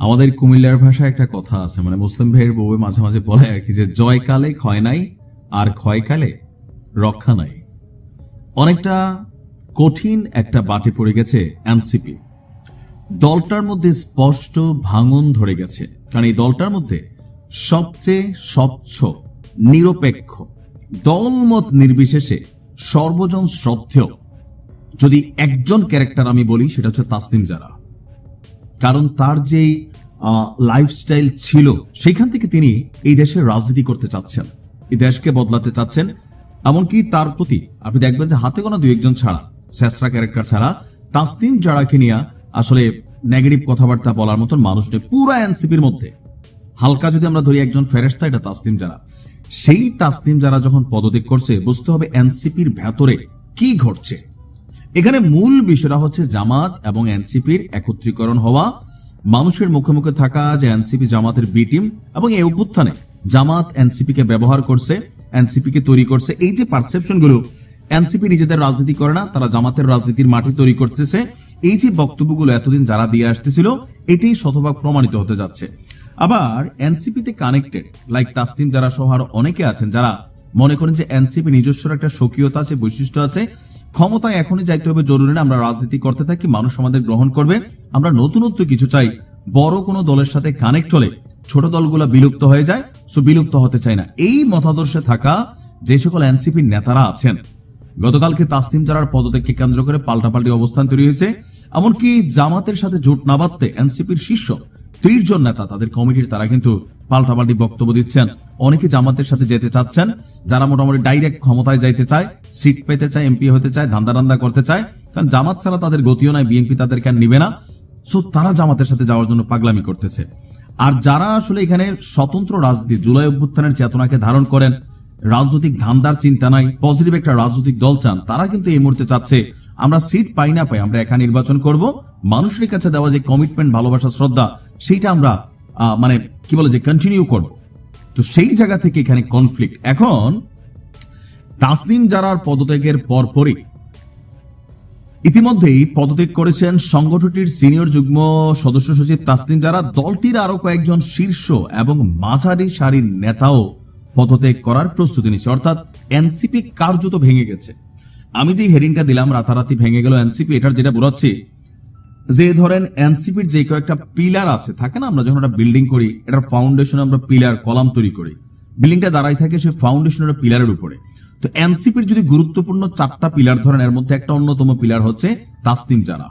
আমাদের কুমিল্লার ভাষায় একটা কথা আছে, মানে মুসলিম ভাইয়ের বউ মাঝে মাঝে বলে আর কি, যে জয়কালে ক্ষয় নাই আর ক্ষয়কালে রক্ষা নাই। অনেকটা কঠিন একটা বাটে পড়ে গেছে এনসিপি। দলটার মধ্যে স্পষ্ট ভাঙন ধরে গেছে, কারণ এই দলটার মধ্যে সবচেয়ে স্বচ্ছ, নিরপেক্ষ, দলমত নির্বিশেষে সর্বজন শ্রদ্ধেয় যদি একজন ক্যারেক্টার আমি বলি, সেটা হচ্ছে তাসনিম জারা। কারণ তার যেই লাইফস্টাইল ছিল, সেইখান থেকে তিনি এই দেশে রাজনীতি করতে চাচ্ছেন, এই দেশকে বদলাতে চাচ্ছেন। এমনকি তার প্রতি আপনি দেখবেন যে হাতে গোনা দুই একজন ছাড়া, শেষরা ক্যারেক্টার ছাড়া, তাসনিম জারাকে নিয়ে আসলে নেগেটিভ কথাবার্তা বলার মতন মানুষ নেই পুরো এনসিপির মধ্যে। হালকা যদি আমরা ধরি একজন ফেরেশতা, এটা তাসনিম জারা। সেই তাসনিম জারা যখন পদত্যাগ করছে, বুঝতে হবে এনসিপির ভেতরে কি ঘটছে। এখানে মূল বিষয়টা হচ্ছে জামাত এবং এনসিপির একত্রীকরণ হওয়া, মানুষের মুখে মুখে থাকা যে এনসিপি জামাতের বি টিম, এবং এই অভ্যুত্থানে জামাত এনসিপি কে ব্যবহার করছে, এনসিপি কে তৈরি করছে। এই যে পারসেপশন গুলো, এনসিপি নিজেদের রাজনীতি করে না, তারা জামাতের রাজনীতির মাটি তৈরি করতেছে, এই যে বক্তব্যগুলো এতদিন যারা দিয়ে আসতেছিল, এটাই শতভাগ প্রমাণিত হতে যাচ্ছে। আবার এনসিপি তে কানেক্টেড লাইক তাসনিম জারা সহ আরো অনেকে আছেন যারা মনে করেন যে এনসিপি নিজস্ব একটা স্বকীয়তা আছে, বৈশিষ্ট্য আছে, ক্ষমতায় এখনই যাইতে হবে জরুরি না, আমরা রাজনীতি করতে থাকি, মানুষ আমাদের গ্রহণ করবে, আমরা নতুনত্ব কিছু চাই, বড় কোনো দলের সাথে কানেক্ট হলে ছোট দলগুলো বিলুপ্ত হয়ে যায়, সো বিলুপ্ত হতে চায় না। এই মতাদর্শে থাকা যে সকল এনসিপির নেতারা আছেন, গতকালকে তাসনিম জারার পদত্যাগকে কেন্দ্র করে পাল্টাপাল্টি অবস্থান তৈরি হয়েছে। এমনকি জামাতের সাথে জোট না বাঁধতে এনসিপির শীর্ষ 30 জন নেতা, তাদের কমিটির, তারা কিন্তু পাল্টাপাল্টি বক্তব্য দিচ্ছেন। অনেকে জামাতের সাথে যেতে চাচ্ছেন, যারা মোটামুটি ডাইরেক্ট ক্ষমতায় যাইতে চায়, সিট পেতে চায়, এমপি হতে চায়, ধান্দা করতে চায়, কারণ জামাত ছাড়া তাদের গতিও নাই, বিএনপি তাদের কেন নিবে না, সো তারা জামাতের সাথে যাওয়ার জন্য পাগলামি করতেছে। আর যারা আসলে এখানে স্বতন্ত্র রাজনীতি, জুলাই অভ্যুত্থানের চেতনাকে ধারণ করেন, রাজনৈতিক ধান্দার চিন্তা নাই, পজিটিভ একটা রাজনৈতিক দল চান, তারা কিন্তু এই মুহূর্তে চাচ্ছে আমরা সিট পাই না পাই, আমরা একা নির্বাচন করব, মানুষের কাছে দেওয়া যে কমিটমেন্ট, ভালোবাসা, শ্রদ্ধা, সেইটা আমরা মানে কি বলে যে কন্টিনিউ করব। তো সেই জায়গা থেকে এখানে কনফ্লিক্ট। এখন তাসনিম জারার পদত্যাগের পরপরই ইতিমধ্যেই পদত্যাগ করেছেন সংগঠনটির সিনিয়র যুগ্ম সদস্য সচিব তাসনিম জারা। দলটির আরো কয়েকজন শীর্ষ এবং মাঝারি সারির নেতাও পদত্যাগ করার প্রস্তুতি নিচ্ছে, অর্থাৎ এনসিপি কার্যত ভেঙে গেছে। আমি যে হেডিংটা দিলাম, রাতারাতি ভেঙে গেল এনসিপি, এটার যেটা বোঝাচ্ছি যে ধরেন এনসিপির যে কয়েকটা পিলার আছে, থাকে না, আমরা যখন একটা বিল্ডিং করি, এটার ফাউন্ডেশনে আমরা পিলার কলাম তৈরি করি, বিল্ডিংটা দাঁড়াই থাকে সেই ফাউন্ডেশনের পিলারের উপরে। তো এনসিপির যদি গুরুত্বপূর্ণ 4টা পিলার ধরেন, এর মধ্যে একটা অন্যতম পিলার হচ্ছে তাসনিম জারা।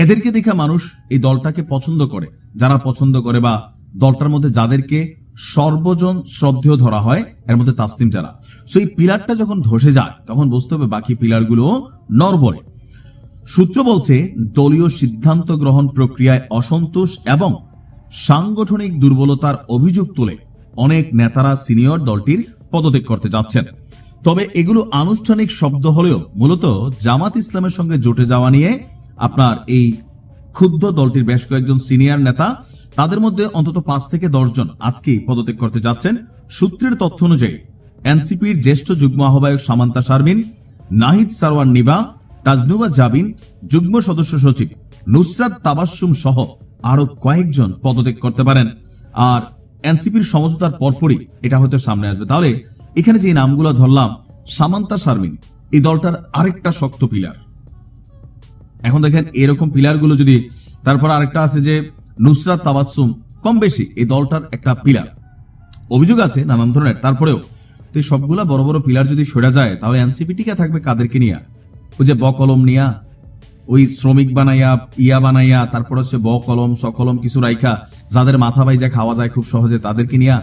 এদেরকে দেখে মানুষ এই দলটাকে পছন্দ করে, যারা পছন্দ করে বা দলটার মধ্যে যাদেরকে সর্বজন শ্রদ্ধেয় ধরা হয়, এর মধ্যে তাসনিম জারা। সো এই পিলারটা যখন ধসে যায়, তখন বুঝতে হবে বাকি পিলারগুলো নড়বড়ে। সূত্র বলছে, দলীয় সিদ্ধান্ত গ্রহণ প্রক্রিয়ায় অসন্তোষ এবং সাংগঠনিক দুর্বলতার অভিযোগ তুলে অনেক নেতারা সিনিয়র দলটির পদত্যাগ করতে যাচ্ছেন। তবে এগুলো আনুষ্ঠানিক শব্দ হলেও মূলত জামাত ইসলামের সঙ্গে জোটে যাওয়া নিয়ে আপনার এই ক্ষুব্ধ দলটির বেশ কয়েকজন সিনিয়র নেতা, তাদের মধ্যে অন্তত 5 থেকে 10 জন আজকেই পদত্যাগ করতে যাচ্ছেন। সূত্রের তথ্য অনুযায়ী এনসিপির জ্যেষ্ঠ যুগ্ম আহ্বায়ক সামান্তা শারমিন, নাহিদ সারওয়ার নিবা, তাজনুবা জাবিন, যুগ্ম সদস্য সচিব নুসরাত তাবাসসুম সহ আরো কয়েকজন পদত্যাগ করতে পারেন। আর এনসিপির সমঝোতার পরপরই এটা হয়তো সামনে আসবে। তাহলে এখানে যে নামগুলো ধরলাম, সামান্তা শারমিন এই দলটার আরেকটা শক্ত পিলার। এখন দেখেন এরকম পিলারগুলো যদি, তারপর আরেকটা আছে যে নুসরাত তাবাসসুম, কম বেশি এই দলটার একটা পিলার। অভিযোগ আছে নানান ধরনের, তারপরেও তো সবগুলা বড় বড় পিলার যদি সরে যায়, তাহলে এনসিপি টিকে থাকবে কাদেরকে নিয়ে? ওই যে ব কলম নিয়া, ওই শ্রমিক বানাইয়া, ইয়া বানাইয়া, তারপর হচ্ছে ব কলম সকলম কিছু রাইখা, যাদের মাথা বাইজা খাওয়া যায় খুব সহজে, তাদেরকে নিয়া।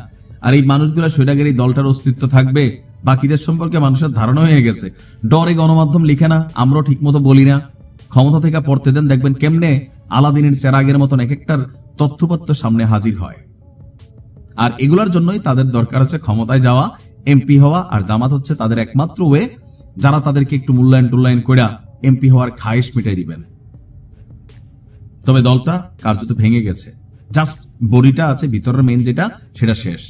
আর এই মানুষগুলা সরে গেলে দলটার অস্তিত্ব থাকবে? বাকিদের সম্পর্কে মানুষের ধারণা হয়ে গেছে, ডরে গণমাধ্যম লিখে না, আমরাও ঠিক মতো বলি না, ক্ষমতা থেকে পড়তে দেন, দেখবেন কেমনে আলাদিনের চেরাগের মতন এক একটার তথ্যপত্র সামনে হাজির হয়। আর এগুলোর জন্যই তাদের দরকার হচ্ছে ক্ষমতায় যাওয়া, এমপি হওয়া। আর জামাত হচ্ছে তাদের একমাত্র ওয়ে, যারা তাদেরকে একটু মূল্যায়ন কইরা এমপি হওয়ার খায়েশ মিটাই দিবেন। তবে দলটা কার্যত ভেঙে গেছে, জাস্ট বডিটা আছে, ভিতরের মেইন যেটা সেটা শেষ।